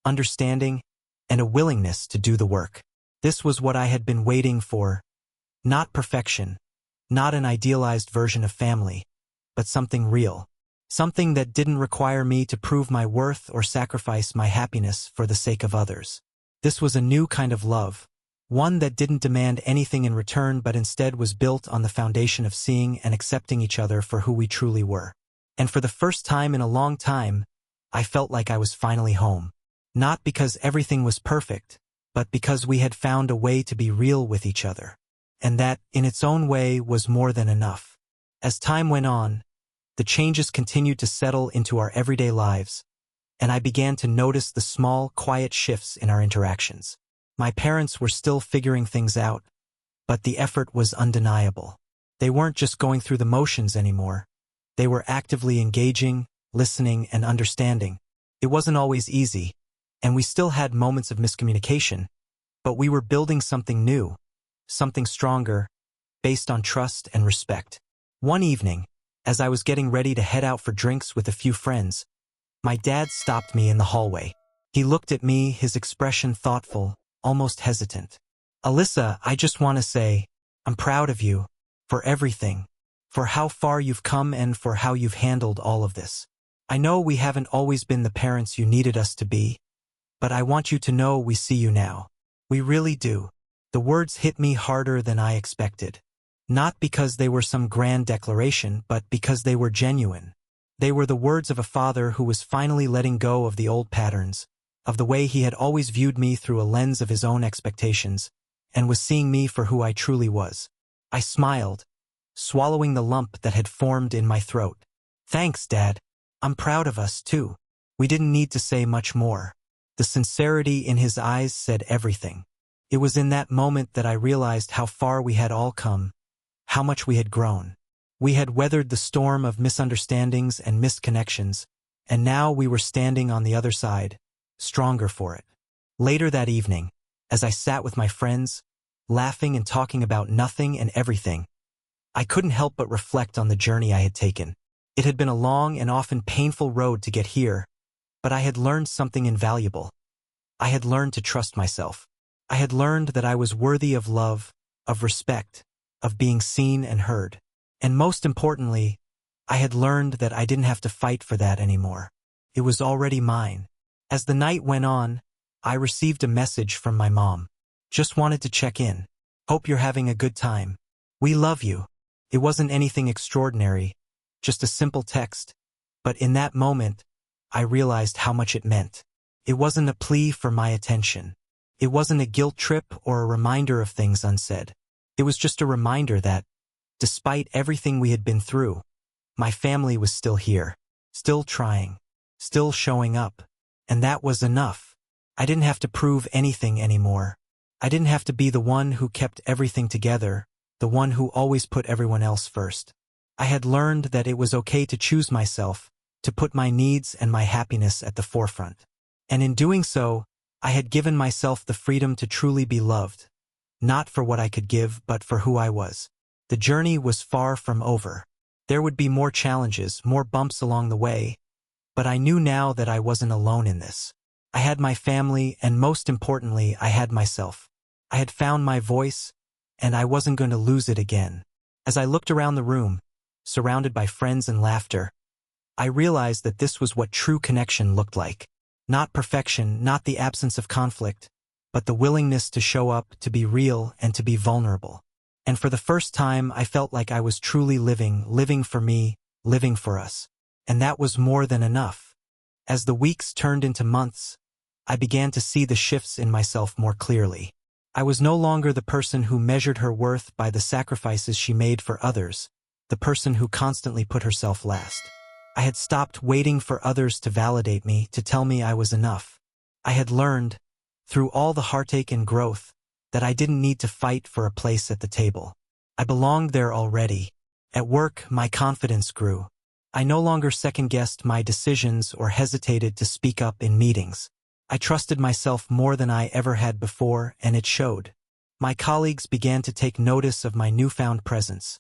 understanding, and a willingness to do the work. This was what I had been waiting for. Not perfection, not an idealized version of family, but something real. Something that didn't require me to prove my worth or sacrifice my happiness for the sake of others. This was a new kind of love, one that didn't demand anything in return but instead was built on the foundation of seeing and accepting each other for who we truly were. And for the first time in a long time, I felt like I was finally home. Not because everything was perfect, but because we had found a way to be real with each other. And that, in its own way, was more than enough. As time went on, the changes continued to settle into our everyday lives, and I began to notice the small, quiet shifts in our interactions. My parents were still figuring things out, but the effort was undeniable. They weren't just going through the motions anymore. They were actively engaging, listening, and understanding. It wasn't always easy, and we still had moments of miscommunication, but we were building something new, something stronger, based on trust and respect. One evening, as I was getting ready to head out for drinks with a few friends, my dad stopped me in the hallway. He looked at me, his expression thoughtful, almost hesitant. "Alyssa, I just want to say, I'm proud of you, for everything, for how far you've come and for how you've handled all of this. I know we haven't always been the parents you needed us to be, but I want you to know we see you now. We really do." The words hit me harder than I expected. Not because they were some grand declaration, but because they were genuine. They were the words of a father who was finally letting go of the old patterns, of the way he had always viewed me through a lens of his own expectations, and was seeing me for who I truly was. I smiled, swallowing the lump that had formed in my throat. "Thanks, Dad. I'm proud of us, too." We didn't need to say much more. The sincerity in his eyes said everything. It was in that moment that I realized how far we had all come, how much we had grown. We had weathered the storm of misunderstandings and missed connections, And now we were standing on the other side, stronger for it. Later that evening, as I sat with my friends, laughing and talking about nothing and everything, I couldn't help but reflect on the journey I had taken. It had been a long and often painful road to get here, but I had learned something invaluable. I had learned to trust myself. I had learned that I was worthy of love, of respect, of being seen and heard. And most importantly, I had learned that I didn't have to fight for that anymore. It was already mine. As the night went on, I received a message from my mom. Just wanted to check in. Hope you're having a good time. We love you. It wasn't anything extraordinary, just a simple text. But in that moment, I realized how much it meant. It wasn't a plea for my attention. It wasn't a guilt trip or a reminder of things unsaid. It was just a reminder that, despite everything we had been through, my family was still here, still trying, still showing up. And that was enough. I didn't have to prove anything anymore. I didn't have to be the one who kept everything together, the one who always put everyone else first. I had learned that it was okay to choose myself, to put my needs and my happiness at the forefront. And in doing so, I had given myself the freedom to truly be loved, not for what I could give, but for who I was. The journey was far from over. There would be more challenges, more bumps along the way, but I knew now that I wasn't alone in this. I had my family, and most importantly, I had myself. I had found my voice, and I wasn't going to lose it again. As I looked around the room, surrounded by friends and laughter, I realized that this was what true connection looked like. Not perfection, not the absence of conflict, but the willingness to show up, to be real, and to be vulnerable. And for the first time, I felt like I was truly living for me, living for us. And that was more than enough. As the weeks turned into months, I began to see the shifts in myself more clearly. I was no longer the person who measured her worth by the sacrifices she made for others, the person who constantly put herself last. I had stopped waiting for others to validate me, to tell me I was enough. I had learned, through all the heartache and growth, that I didn't need to fight for a place at the table. I belonged there already. At work, my confidence grew. I no longer second-guessed my decisions or hesitated to speak up in meetings. I trusted myself more than I ever had before, and it showed. My colleagues began to take notice of my newfound presence,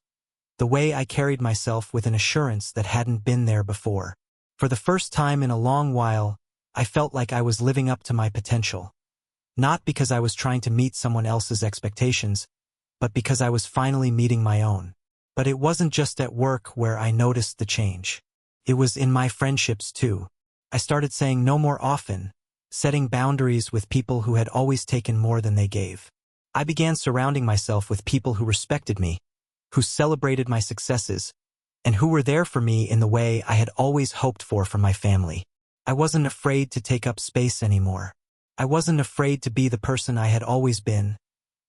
the way I carried myself with an assurance that hadn't been there before. For the first time in a long while, I felt like I was living up to my potential. Not because I was trying to meet someone else's expectations, but because I was finally meeting my own. But it wasn't just at work where I noticed the change. It was in my friendships too. I started saying no more often, setting boundaries with people who had always taken more than they gave. I began surrounding myself with people who respected me, who celebrated my successes, and who were there for me in the way I had always hoped for from my family. I wasn't afraid to take up space anymore. I wasn't afraid to be the person I had always been,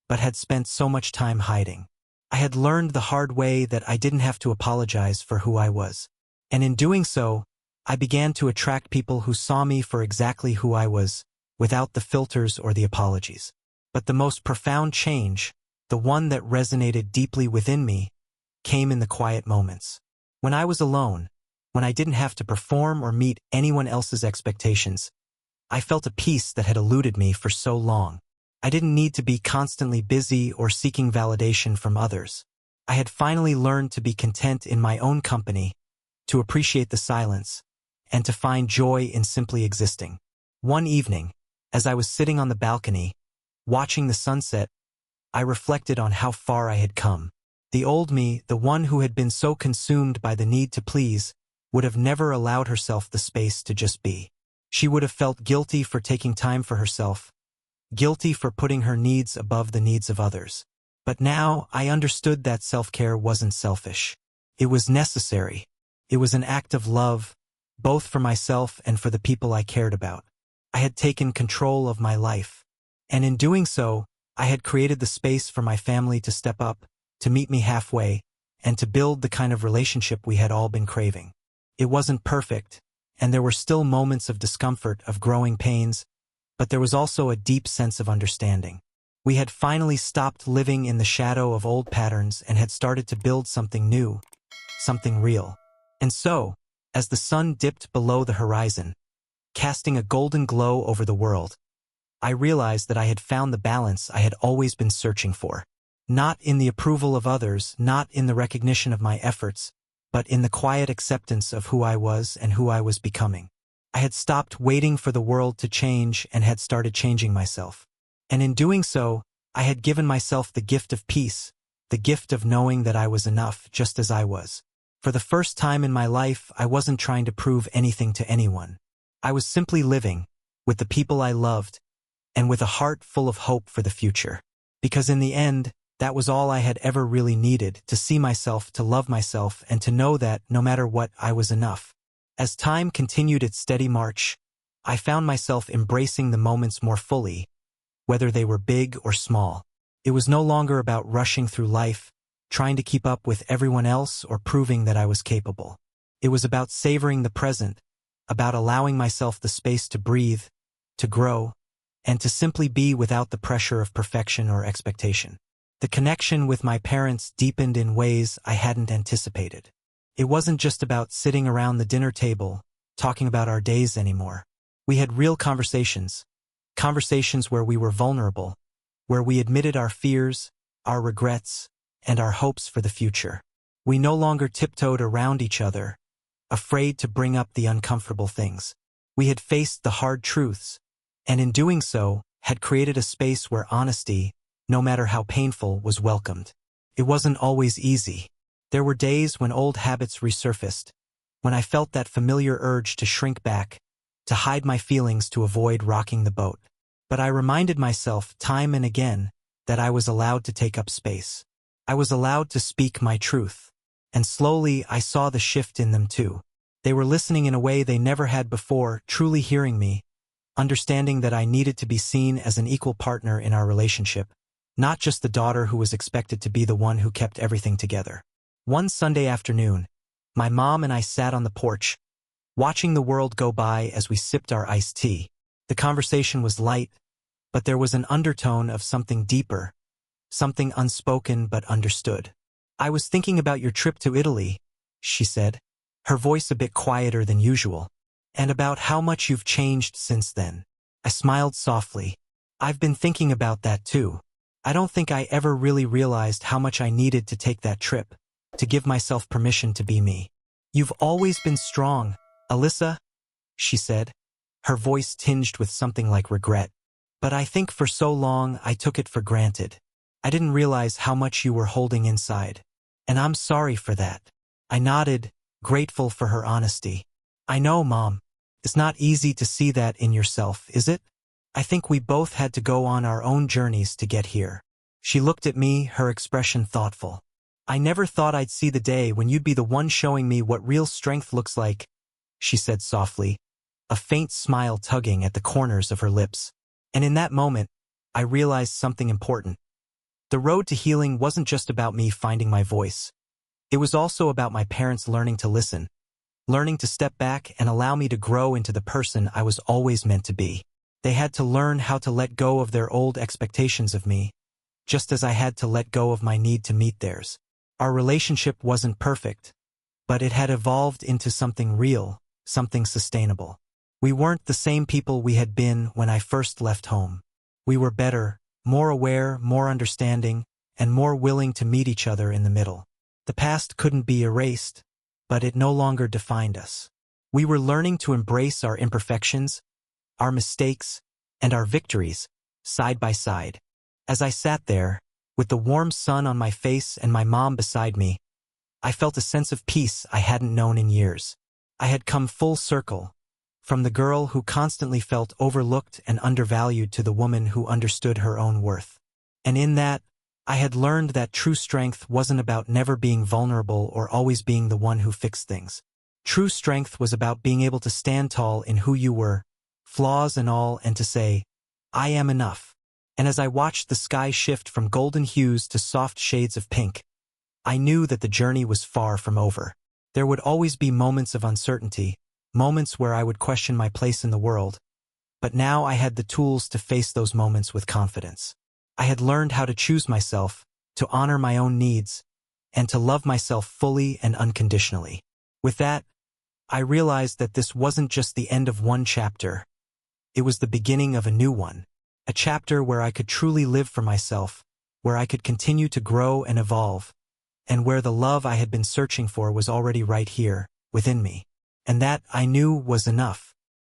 but had spent so much time hiding. I had learned the hard way that I didn't have to apologize for who I was. And in doing so, I began to attract people who saw me for exactly who I was, without the filters or the apologies. But the most profound change, the one that resonated deeply within me, came in the quiet moments. When I was alone, when I didn't have to perform or meet anyone else's expectations, I felt a peace that had eluded me for so long. I didn't need to be constantly busy or seeking validation from others. I had finally learned to be content in my own company, to appreciate the silence, and to find joy in simply existing. One evening, as I was sitting on the balcony, watching the sunset, I reflected on how far I had come. The old me, the one who had been so consumed by the need to please, would have never allowed herself the space to just be. She would have felt guilty for taking time for herself, guilty for putting her needs above the needs of others. But now I understood that self-care wasn't selfish. It was necessary. It was an act of love, both for myself and for the people I cared about. I had taken control of my life. And in doing so, I had created the space for my family to step up, to meet me halfway, and to build the kind of relationship we had all been craving. It wasn't perfect, and there were still moments of discomfort, of growing pains, but there was also a deep sense of understanding. We had finally stopped living in the shadow of old patterns and had started to build something new, something real. And so, As the sun dipped below the horizon, casting a golden glow over the world, I realized that I had found the balance I had always been searching for. Not in the approval of others, not in the recognition of my efforts, but in the quiet acceptance of who I was and who I was becoming. I had stopped waiting for the world to change and had started changing myself. And in doing so, I had given myself the gift of peace, the gift of knowing that I was enough just as I was. For the first time in my life, I wasn't trying to prove anything to anyone. I was simply living, with the people I loved, and with a heart full of hope for the future. Because in the end, that was all I had ever really needed, to see myself, to love myself, and to know that, no matter what, I was enough. As time continued its steady march, I found myself embracing the moments more fully, whether they were big or small. It was no longer about rushing through life, trying to keep up with everyone else or proving that I was capable. It was about savoring the present, about allowing myself the space to breathe, to grow, and to simply be without the pressure of perfection or expectation. The connection with my parents deepened in ways I hadn't anticipated. It wasn't just about sitting around the dinner table, talking about our days anymore. We had real conversations, conversations where we were vulnerable, where we admitted our fears, our regrets, and our hopes for the future. We no longer tiptoed around each other, afraid to bring up the uncomfortable things. We had faced the hard truths, and in doing so, had created a space where honesty, no matter how painful, was welcomed. It wasn't always easy. There were days when old habits resurfaced, when I felt that familiar urge to shrink back, to hide my feelings to avoid rocking the boat. But I reminded myself time and again that I was allowed to take up space. I was allowed to speak my truth. And slowly I saw the shift in them too. They were listening in a way they never had before, truly hearing me, understanding that I needed to be seen as an equal partner in our relationship, not just the daughter who was expected to be the one who kept everything together. One Sunday afternoon, my mom and I sat on the porch, watching the world go by as we sipped our iced tea. The conversation was light, but there was an undertone of something deeper, something unspoken but understood. "I was thinking about your trip to Italy," she said, her voice a bit quieter than usual, "and about how much you've changed since then." I smiled softly. "I've been thinking about that too. I don't think I ever really realized how much I needed to take that trip, to give myself permission to be me." "You've always been strong, Alyssa," she said, her voice tinged with something like regret. "But I think for so long I took it for granted. I didn't realize how much you were holding inside. And I'm sorry for that." I nodded, grateful for her honesty. "I know, Mom. It's not easy to see that in yourself, is it? I think we both had to go on our own journeys to get here." She looked at me, her expression thoughtful. "I never thought I'd see the day when you'd be the one showing me what real strength looks like," she said softly, a faint smile tugging at the corners of her lips. And in that moment, I realized something important. The road to healing wasn't just about me finding my voice. It was also about my parents learning to listen, learning to step back and allow me to grow into the person I was always meant to be. They had to learn how to let go of their old expectations of me, just as I had to let go of my need to meet theirs. Our relationship wasn't perfect, but it had evolved into something real, something sustainable. We weren't the same people we had been when I first left home. We were better, more aware, more understanding, and more willing to meet each other in the middle. The past couldn't be erased, but it no longer defined us. We were learning to embrace our imperfections, our mistakes, and our victories, side by side. As I sat there, with the warm sun on my face and my mom beside me, I felt a sense of peace I hadn't known in years. I had come full circle, from the girl who constantly felt overlooked and undervalued to the woman who understood her own worth. And in that, I had learned that true strength wasn't about never being vulnerable or always being the one who fixed things. True strength was about being able to stand tall in who you were, flaws and all, and to say, "I am enough." And as I watched the sky shift from golden hues to soft shades of pink, I knew that the journey was far from over. There would always be moments of uncertainty, moments where I would question my place in the world, but now I had the tools to face those moments with confidence. I had learned how to choose myself, to honor my own needs, and to love myself fully and unconditionally. With that, I realized that this wasn't just the end of one chapter. It was the beginning of a new one. A chapter where I could truly live for myself, where I could continue to grow and evolve, and where the love I had been searching for was already right here, within me. And that, I knew, was enough.